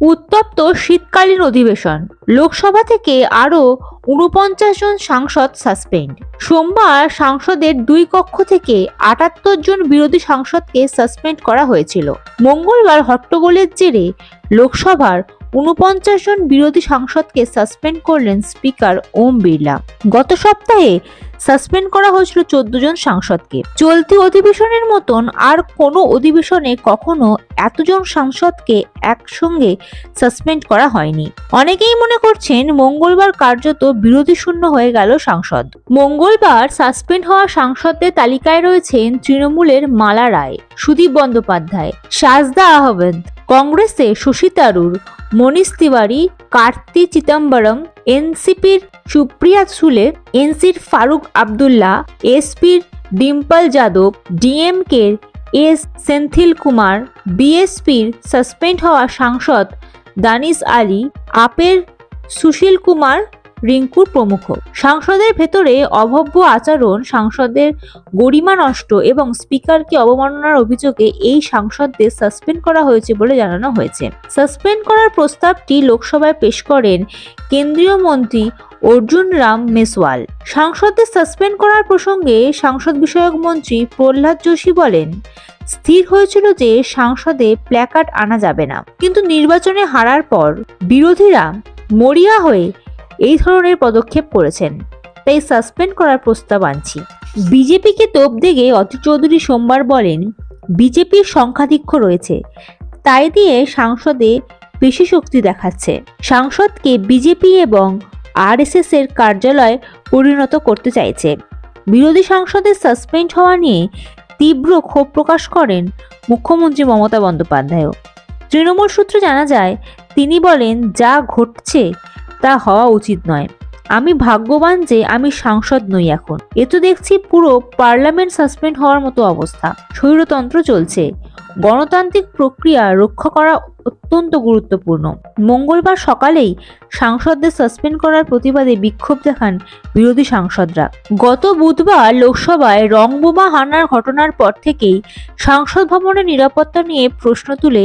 উত্তপ্ত শীতকালীন অধিবেশন, লোকসভা থেকে আরো ৪৯ জন সাংসদ সাসপেন্ড। সোমবার সংসদের দুই কক্ষ থেকে ৭৮ জন বিরোধী সাংসদকে সাসপেন্ড করা হয়েছিল। মঙ্গলবার হট্টগোলের জেরে লোকসভার ৪৯ জন বিরোধী সাংসদকে সাসপেন্ড করলেন স্পিকার ওম বিড়লা। গত সপ্তাহে সাসপেন্ড করা হয়েছিল ১৪ জন সাংসদকে। চলতি অধিবেশনের মতন আর কোনো অধিবেশনে কখনো এতজন সাংসদকে একসঙ্গে সাসপেন্ড করা হয়নি। অনেকেই মনে করছেন মঙ্গলবার কার্যত বিরোধী শূন্য হয়ে গেল সংসদ। মঙ্গলবার সাসপেন্ড হওয়া সাংসদদের তালিকায় রয়েছেন তৃণমূলের মালা রায়, সুদীপ বন্দ্যোপাধ্যায়, সাজদা আহমেদ, কংগ্রেসে শশী থারুর, মনীষ তিওয়ারি, কার্তি চিদম্বরম, এনসিপির সুপ্রিয়া সুলে, এনসির ফারুক আবদুল্লাহ, এসপির ডিম্পল যাদব, ডিএমকের এস সেন্থিল কুমার, বিএসপির সাসপেন্ড হওয়া সাংসদ দানিশ আলী, আপের সুশীল কুমার রিঙ্কুর প্রমুখ। সংসদের ভেতরে অভব্য আচরণ, সাংসদের গরিমা নষ্ট এবং স্পিকারকে অবমাননার অভিযোগে এই সাংসদদের সাসপেন্ড করা হয়েছে বলে জানানো হয়েছে। সাসপেন্ড করার প্রস্তাবটি লোকসভায় পেশ করেন কেন্দ্রীয় মন্ত্রী অর্জুন রাম মেসওয়াল। সাংসদদের সাসপেন্ড করার প্রসঙ্গে সংসদ বিষয়ক মন্ত্রী প্রহ্লাদ যোশী বলেন, স্থির হয়েছিল যে সংসদে প্ল্যাকার্ড আনা যাবে না, কিন্তু নির্বাচনে হারার পর বিরোধীরা মরিয়া হয়ে এই ধরনের পদক্ষেপ করেছেন, তাই সাসপেন্ড করার প্রস্তাব আনছি। বিজেপিকে তোপ দেগে অধীর চৌধুরী সোমবার বলেন, বিজেপির সংখ্যাধিক্য রয়েছে, তাই দিয়ে সংসদে বেশি শক্তি দেখাচ্ছে। সংসদকে বিজেপি এবং আরএসএস এর কার্যালয় পরিণত করতে চাইছে। বিরোধী সাংসদের সাসপেন্ড হওয়া নিয়ে তীব্র ক্ষোভ প্রকাশ করেন মুখ্যমন্ত্রী মমতা বন্দ্যোপাধ্যায়ও। তৃণমূল সূত্রে জানা যায়, তিনি বলেন, যা ঘটছে তা হওয়া উচিত নয়। আমি ভাগ্যবান যে আমি সাংসদ নই এখন। এ তো দেখছি পুরো পার্লামেন্ট সাসপেন্ড হওয়ার মতো অবস্থা। স্বৈরতন্ত্র চলছে। গণতান্ত্রিক প্রক্রিয়া রক্ষা করা অত্যন্ত গুরুত্বপূর্ণ। মঙ্গলবার সকালেই সাংসদদের সাসপেন্ড করার প্রতিবাদে বিক্ষোভ দেখান বিরোধী সাংসদরা। গত বুধবার লোকসভায় রং বোমা হানার ঘটনার পর থেকেই সংসদ ভবনের নিরাপত্তা নিয়ে প্রশ্ন তুলে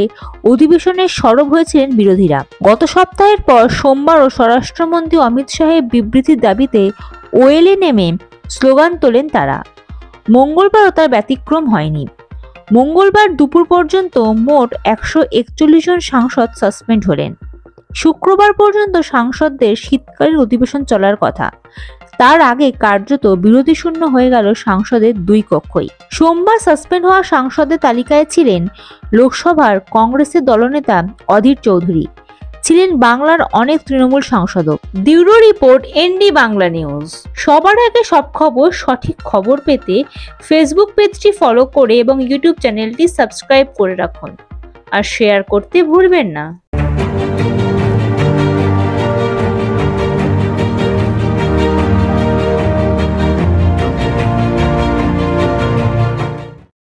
অধিবেশনে সরব হয়েছিলেন বিরোধীরা। গত সপ্তাহের পর সোমবারও স্বরাষ্ট্রমন্ত্রী অমিত শাহের বিবৃতির দাবিতে ওয়েলে নেমে স্লোগান তোলেন তারা। মঙ্গলবারও তার ব্যতিক্রম হয়নি। মঙ্গলবার দুপুর পর্যন্ত মোট ১৪১ জন সাংসদ সাসপেন্ড হলেন। শুক্রবার পর্যন্ত সাংসদদের শীতকালীন অধিবেশন চলার কথা। তার আগে কার্যত বিরোধী শূন্য হয়ে গেল সংসদের দুই কক্ষই। সোমবার সাসপেন্ড হওয়া সাংসদের তালিকায় ছিলেন লোকসভার কংগ্রেসের দলনেতা অধীর চৌধুরী, ছিলেন বাংলার অনেক তৃণমূল সাংসদও। Bureau report, ND Bangla news. সবার আগে সব খবর, সঠিক খবর পেতে ফেসবুক পেজটি ফলো করে এবং ইউটিউব চ্যানেলটি সাবস্ক্রাইব করে রাখুন আর শেয়ার করতে ভুলবেন না।